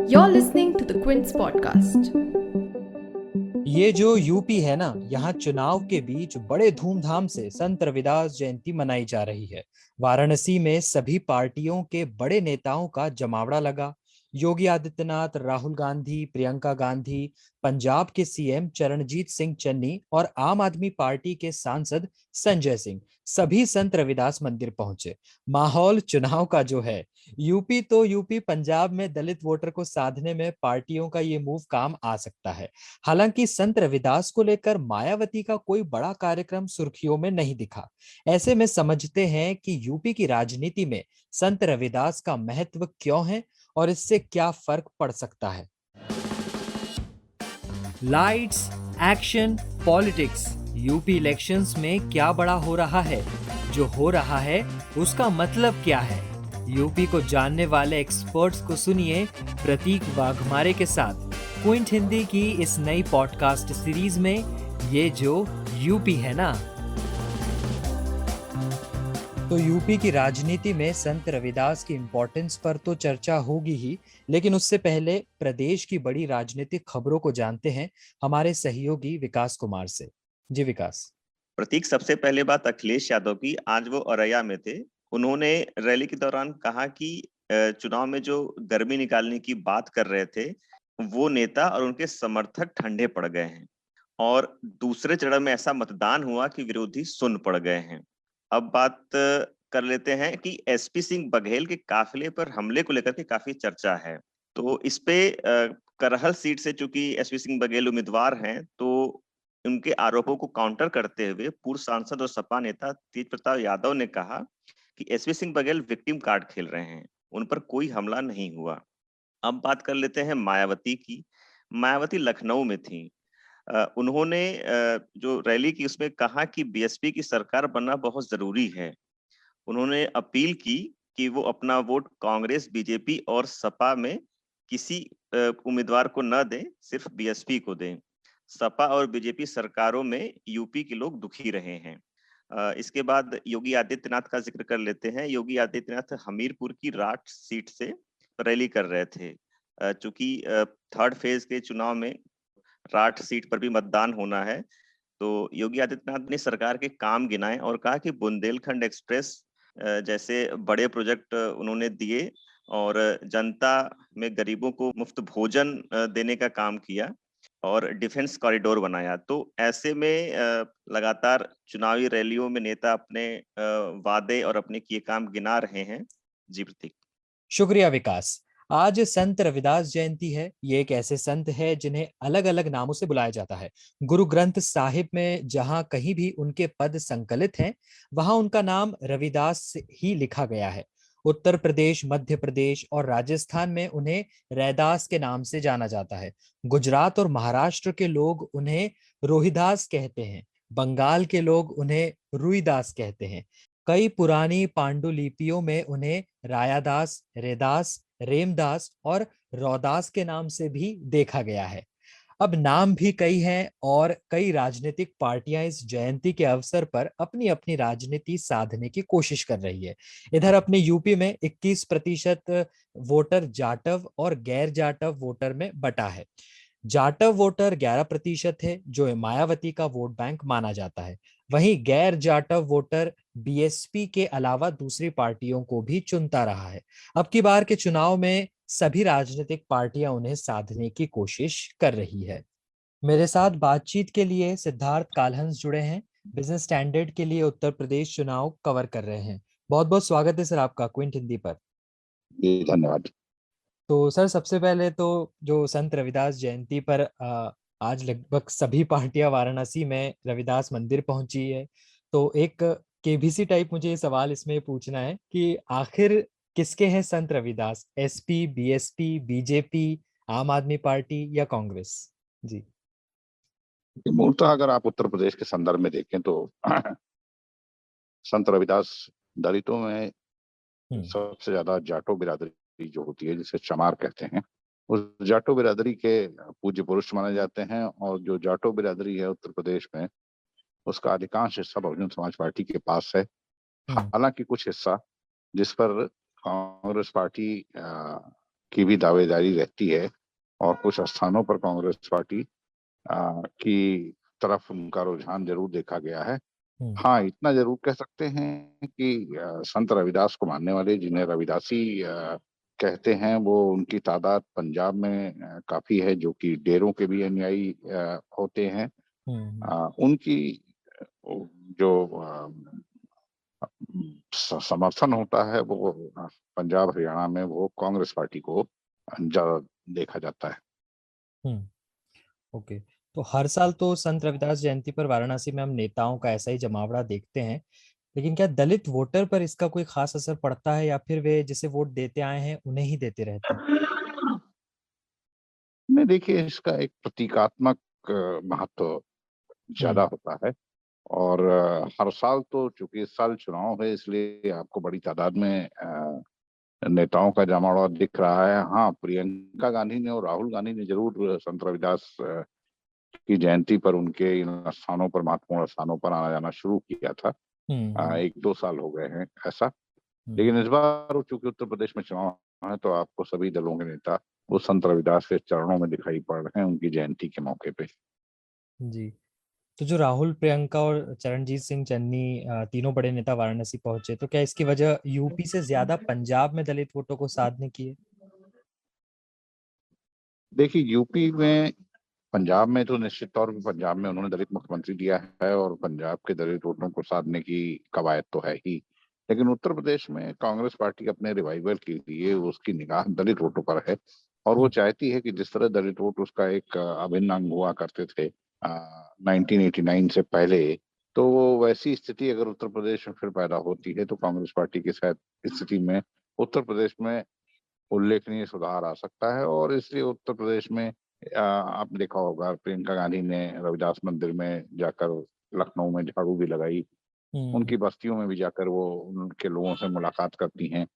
You're listening to the Quince podcast. ये जो UP है ना, यहाँ चुनाव के बीच बड़े धूमधाम से संत रविदास जयंती मनाई जा रही है। वाराणसी में सभी पार्टियों के बड़े नेताओं का जमावड़ा लगा। योगी आदित्यनाथ, राहुल गांधी, प्रियंका गांधी, पंजाब के सीएम चरणजीत सिंह चन्नी और आम आदमी पार्टी के सांसद संजय सिंह सभी संत रविदास मंदिर पहुंचे। माहौल चुनाव का जो है, यूपी तो यूपी, पंजाब में दलित वोटर को साधने में पार्टियों का ये मूव काम आ सकता है। हालांकि संत रविदास को लेकर मायावती का कोई बड़ा कार्यक्रम सुर्खियों में नहीं दिखा। ऐसे में समझते हैं कि यूपी की राजनीति में संत रविदास का महत्व क्यों है और इससे क्या फर्क पड़ सकता है। Lights, action, politics. UP elections में क्या बड़ा हो रहा है? जो हो रहा है उसका मतलब क्या है? यूपी को जानने वाले एक्सपर्ट्स को सुनिए प्रतीक वाघमारे के साथ क्विंट हिंदी की इस नई पॉडकास्ट सीरीज में ये जो यूपी है ना। तो यूपी की राजनीति में संत रविदास की इम्पोर्टेंस पर तो चर्चा होगी ही, लेकिन उससे पहले प्रदेश की बड़ी राजनीतिक खबरों को जानते हैं हमारे सहयोगी विकास कुमार से। जी विकास। प्रतीक, सबसे पहले बात अखिलेश यादव की। आज वो औरैया में थे। उन्होंने रैली के दौरान कहा कि चुनाव में जो गर्मी निकालने की बात कर रहे थे, वो नेता और उनके समर्थक ठंडे पड़ गए हैं और दूसरे चरण में ऐसा मतदान हुआ कि विरोधी सुन्न पड़ गए हैं। अब बात कर लेते हैं कि एसपी सिंह बघेल के काफिले पर हमले को लेकर के काफी चर्चा है। तो इस पे करहल सीट से चूंकि एसपी सिंह बघेल उम्मीदवार हैं, तो उनके आरोपों को काउंटर करते हुए पूर्व सांसद और सपा नेता तेज प्रताप यादव ने कहा कि SP Singh Baghel victim card खेल रहे हैं, उन पर कोई हमला नहीं हुआ। अब बात कर लेते हैं मायावती की। मायावती लखनऊ में थी। उन्होंने जो रैली की उसमें कहा कि बीएसपी की सरकार बनना बहुत जरूरी है। उन्होंने अपील की कि वो अपना वोट कांग्रेस, बीजेपी और सपा में किसी उम्मीदवार को न दें, सिर्फ बीएसपी को दें। सपा और बीजेपी सरकारों में यूपी के लोग दुखी रहे हैं। इसके बाद योगी आदित्यनाथ का जिक्र कर लेते हैं। योगी आदित्यनाथ हमीरपुर की राठ सीट से रैली कर रहे थे। चूंकि थर्ड फेज के चुनाव में राठ सीट पर भी मतदान होना है, तो योगी आदित्यनाथ ने सरकार के काम गिनाए और कहा कि बुंदेलखंड एक्सप्रेस जैसे बड़े प्रोजेक्ट उन्होंने दिए और जनता में गरीबों को मुफ्त भोजन देने का काम किया और डिफेंस कॉरिडोर बनाया। तो ऐसे में लगातार चुनावी रैलियों में नेता अपने वादे और अपने किए काम गिना रहे हैं। जी प्रतीक। शुक्रिया विकास। आज संत रविदास जयंती है। ये एक ऐसे संत है जिन्हें अलग अलग नामों से बुलाया जाता है। गुरु ग्रंथ साहिब में जहां कहीं भी उनके पद संकलित हैं, वहां उनका नाम रविदास ही लिखा गया है। उत्तर प्रदेश, मध्य प्रदेश और राजस्थान में उन्हें रैदास के नाम से जाना जाता है। गुजरात और महाराष्ट्र के लोग उन्हें रोहिदास कहते हैं। बंगाल के लोग उन्हें रुईदास कहते हैं। कई पुरानी पांडुलिपियों में उन्हें रायादास, रेदास, रेमदास और रौदास के नाम से भी देखा गया है। अब नाम भी कई हैं और कई राजनीतिक पार्टियां इस जयंती के अवसर पर अपनी अपनी राजनीति साधने की कोशिश कर रही है। इधर अपने यूपी में 21% वोटर जाटव और गैर जाटव वोटर में बटा है। जाटव वोटर 11% है, जो मायावती का वोट बैंक माना जाता है। वहीं गैर जाटव वोटर बीएसपी के अलावा दूसरी पार्टियों को भी चुनता रहा है। अब की बार के चुनाव में सभी राजनीतिक पार्टियां उन्हें साधने की कोशिश कर रही है। मेरे साथ बातचीत के लिए सिद्धार्थ कालहंस जुड़े हैं। बिजनेस स्टैंडर्ड के लिए उत्तर प्रदेश चुनाव कवर कर रहे हैं। बहुत बहुत स्वागत है सर आपका क्विंट हिंदी पर। जी धन्यवाद। तो सर, सबसे पहले तो जो संत रविदास जयंती पर आज लगभग सभी पार्टियां वाराणसी में रविदास मंदिर पहुंची है। तो एक केबीसी टाइप मुझे ये सवाल इसमें पूछना है कि आखिर किसके हैं संत रविदास? एसपी, बीएसपी, बीजेपी, आम आदमी पार्टी या कांग्रेस? जी। मूलतः अगर आप उत्तर प्रदेश के संदर्भ में देखें तो संत रविदास दलितों में सबसे ज्यादा जाटो बिरादरी जो होती है, जिसे चमार कहते हैं, उस जाटो बिरादरी के पूज्य पुरुष माने जाते हैं। और जो जाटो बिरादरी है उत्तर प्रदेश में, उसका अधिकांश हिस्सा बहुजन समाज पार्टी के पास है। हालांकि कुछ हिस्सा जिस पर कांग्रेस पार्टी की भी दावेदारी रहती है और कुछ स्थानों पर कांग्रेस पार्टी की तरफ उनका रुझान जरूर देखा गया है। हाँ, इतना जरूर कह सकते हैं कि संत रविदास को मानने वाले, जिन्हें रविदासी कहते हैं, वो उनकी तादाद पंजाब में काफी है, जो कि डेरों के भी अनुयायी होते हैं। उनकी जो समर्थन होता है वो पंजाब हरियाणा में वो कांग्रेस पार्टी को ज्यादा देखा जाता है। ओके, तो हर साल तो संत रविदास जयंती पर वाराणसी में हम नेताओं का ऐसा ही जमावड़ा देखते हैं, लेकिन क्या दलित वोटर पर इसका कोई खास असर पड़ता है या फिर वे जिसे वोट देते आए हैं उन्हें ही देते रहते हैं? नहीं, देखिए, इसका एक प्रतीकात्मक महत्व ज्यादा होता है और हर साल तो चूंकि इस साल चुनाव है इसलिए आपको बड़ी तादाद में नेताओं का जमावड़ा दिख रहा है। हाँ, प्रियंका गांधी ने और राहुल गांधी ने जरूर संत रविदास की जयंती पर उनके इन स्थानों पर, महत्वपूर्ण स्थानों पर आना जाना शुरू किया था। 1-2 साल हो गए हैं ऐसा। लेकिन इस बार चूंकि उत्तर प्रदेश में चुनाव है तो आपको सभी दलों के नेता वो संत रविदास के चरणों में दिखाई पड़ रहे हैं उनकी जयंती के मौके पे। जी, तो जो राहुल, प्रियंका और चरणजीत सिंह चन्नी तीनों बड़े नेता वाराणसी पहुंचे, तो क्या इसकी वजह यूपी से ज्यादा पंजाब में दलित वोटों को साधने की है? देखिए, यूपी में, पंजाब में तो निश्चित तौर पर पंजाब में उन्होंने दलित मुख्यमंत्री दिया है और पंजाब के दलित वोटों को साधने की कवायद तो है ही। लेकिन उत्तर प्रदेश में कांग्रेस पार्टी अपने रिवाइवल के लिए उसकी निगाह दलित वोटों पर है और वो चाहती है कि जिस तरह दलित वोट उसका एक अभिन्न अंग हुआ करते थे 1989 से पहले, तो वो वैसी स्थिति अगर उत्तर प्रदेश में फिर पैदा होती है तो कांग्रेस पार्टी की शायद स्थिति में उत्तर प्रदेश में उल्लेखनीय सुधार आ सकता है। और इसलिए उत्तर प्रदेश में आपने देखा होगा प्रियंका गांधी ने रविदास मंदिर में जाकर लखनऊ में झाड़ू भी लगाई, उनकी बस्तियों में भी जाकर वो उनके लोगों से मुलाकात करती हैं।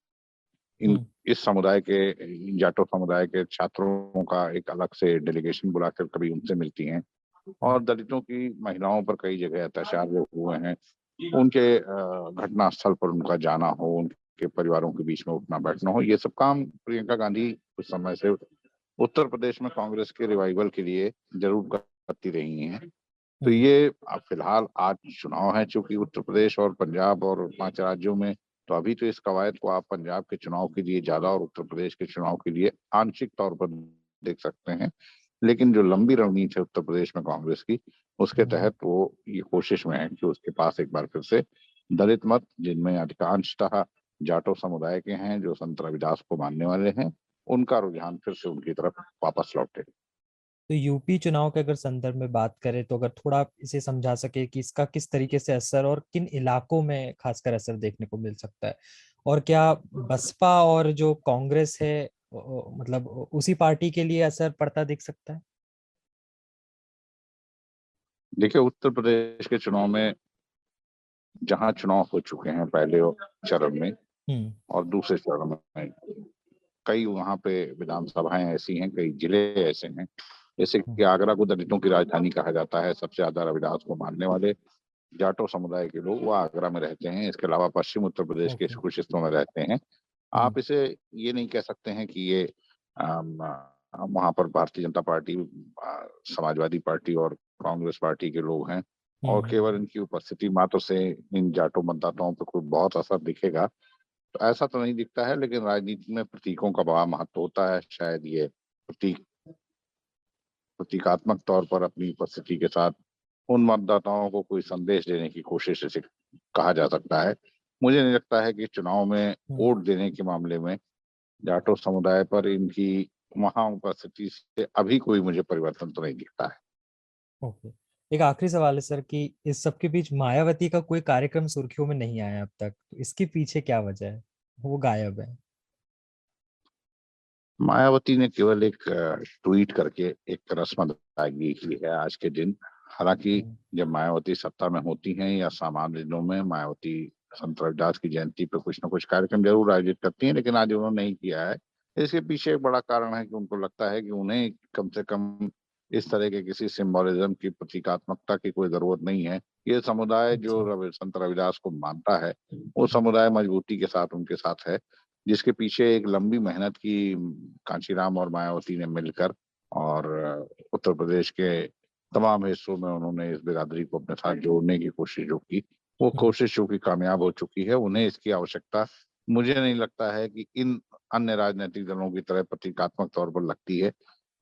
इस समुदाय के, जाटो समुदाय के छात्रों का एक अलग से डेलीगेशन बुलाकर कभी उनसे मिलती हैं और दलितों की महिलाओं पर कई जगह अत्याचार जो हुए हैं उनके घटना स्थल पर उनका जाना हो, उनके परिवारों के बीच में उठना बैठना हो, ये सब काम प्रियंका गांधी उस समय से उत्तर प्रदेश में कांग्रेस के रिवाइवल के लिए जरूर करती रही हैं। तो ये फिलहाल आज चुनाव है चूंकि उत्तर प्रदेश और पंजाब और 5 राज्यों में, तो अभी तो इस कवायद को आप पंजाब के चुनाव के लिए ज्यादा और उत्तर प्रदेश के चुनाव के लिए आंशिक तौर पर देख सकते हैं। लेकिन जो लंबी रणनीति है उत्तर प्रदेश में कांग्रेस की, उसके तहत वो ये कोशिश में है कि उसके पास एक बार फिर से दलित मत, जिनमें अधिकांशतः जाटो समुदाय के हैं जो संत रविदास को मानने वाले हैं, उनका रुझान फिर से उनकी तरफ वापस लौटे। तो यूपी चुनाव के अगर संदर्भ में बात करें तो अगर थोड़ा आप इसे समझा सके कि इसका किस तरीके से असर और किन इलाकों में खासकर असर देखने को मिल सकता है, और क्या बसपा और जो कांग्रेस है मतलब उसी पार्टी के लिए असर पड़ता दिख सकता है? देखिए, उत्तर प्रदेश के चुनाव में जहां चुनाव हो चुके हैं पहले चरण में और दूसरे चरण में, कई वहां पे विधानसभाएं ऐसी हैं, कई जिले ऐसे हैं, जैसे कि आगरा को दलितों की राजधानी कहा जाता है। सबसे ज्यादा रविदास को मानने वाले जाटो समुदाय के लोग वो आगरा में रहते हैं। इसके अलावा पश्चिम उत्तर प्रदेश के कुछ हिस्सों में रहते हैं। आप इसे ये नहीं कह सकते हैं कि ये वहां पर भारतीय जनता पार्टी, समाजवादी पार्टी और कांग्रेस पार्टी के लोग हैं और केवल इनकी उपस्थिति मात्र से इन जाटो मतदाताओं पर कोई बहुत असर दिखेगा, तो ऐसा तो नहीं दिखता है। लेकिन राजनीति में प्रतीकों का बड़ा महत्व होता है। शायद ये प्रतीकात्मक तौर पर अपनी उपस्थिति के साथ उन मतदाताओं को कोई संदेश देने की कोशिश इसे कहा जा सकता है। मुझे नहीं लगता है कि चुनाव में वोट देने के मामले में जाटो समुदाय पर इनकी वहां उपस्थिति से अभी कोई मुझे परिवर्तन तो नहीं दिखता है। ओके, एक आखिरी सवाल है सर कि इस सब के बीच मायावती का कोई कार्यक्रम सुर्खियों में नहीं आया अब तक, तो इसके पीछे क्या वजह है? वो गायब है। मायावती ने केवल एक ट्वीट करके एक रस्म अदायगी की है आज के दिन। हालांकि जब मायावती सत्ता में होती हैं या सामान्य दिनों में मायावती संत रविदास की जयंती पर कुछ न कुछ कार्यक्रम जरूर आयोजित करती हैं, लेकिन आज उन्होंने नहीं किया है। इसके पीछे एक बड़ा कारण है कि उनको लगता है कि उन्हें कम से कम इस तरह के किसी सिंबोलिज्म की, प्रतीकात्मकता की कोई जरूरत नहीं है। ये समुदाय जो संत रविदास को मानता है वो समुदाय मजबूती के साथ उनके साथ है जिसके पीछे एक लंबी मेहनत की कांशीराम और मायावती ने मिलकर, और उत्तर प्रदेश के तमाम हिस्सों में उन्होंने इस बिरादरी को अपने साथ जोड़ने की कोशिश जो की, वो कोशिश जो की कामयाब हो चुकी है। उन्हें इसकी आवश्यकता मुझे नहीं लगता है कि इन अन्य राजनीतिक दलों की तरह प्रतीकात्मक तौर पर लगती है,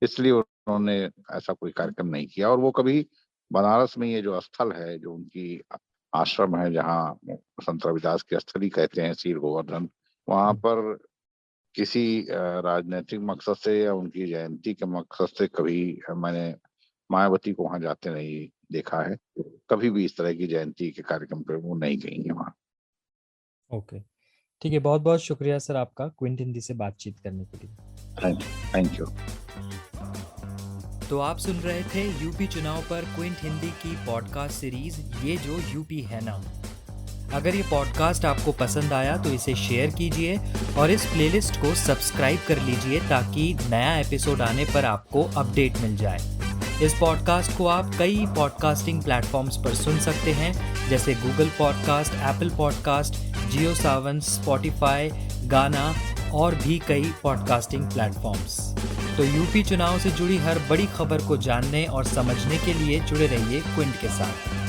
इसलिए उन्होंने ऐसा कोई कार्यक्रम नहीं किया। और वो कभी बनारस में ये जो स्थल है, जो उनकी आश्रम है, जहाँ संत रविदास की स्थली कहते हैं, सीर गोवर्धन, वहां पर किसी राजनीतिक मकसद से या उनकी जयंती के मकसद से कभी मैंने मायावती को वहां जाते नहीं देखा है। कभी भी इस तरह की जयंती के कार्यक्रम पे वो नहीं गई है वहां। ओके, ठीक है, बहुत बहुत शुक्रिया सर आपका क्विंट हिंदी से बातचीत करने के लिए। Thank you. तो आप सुन रहे थे यूपी चुनाव पर क्विंट हिंदी की पॉडकास्ट सीरीज ये जो यूपी है ना। अगर ये पॉडकास्ट आपको पसंद आया तो इसे शेयर कीजिए और इस प्लेलिस्ट को सब्सक्राइब कर लीजिए ताकि नया एपिसोड आने पर आपको अपडेट मिल जाए। इस पॉडकास्ट को आप कई पॉडकास्टिंग प्लेटफॉर्म्स पर सुन सकते हैं, जैसे गूगल पॉडकास्ट, एप्पल पॉडकास्ट, जियो सावन, स्पॉटिफाई, गाना और भी कई पॉडकास्टिंग प्लेटफॉर्म्स। तो यूपी चुनाव से जुड़ी हर बड़ी खबर को जानने और समझने के लिए जुड़े रहिए क्विंट के साथ।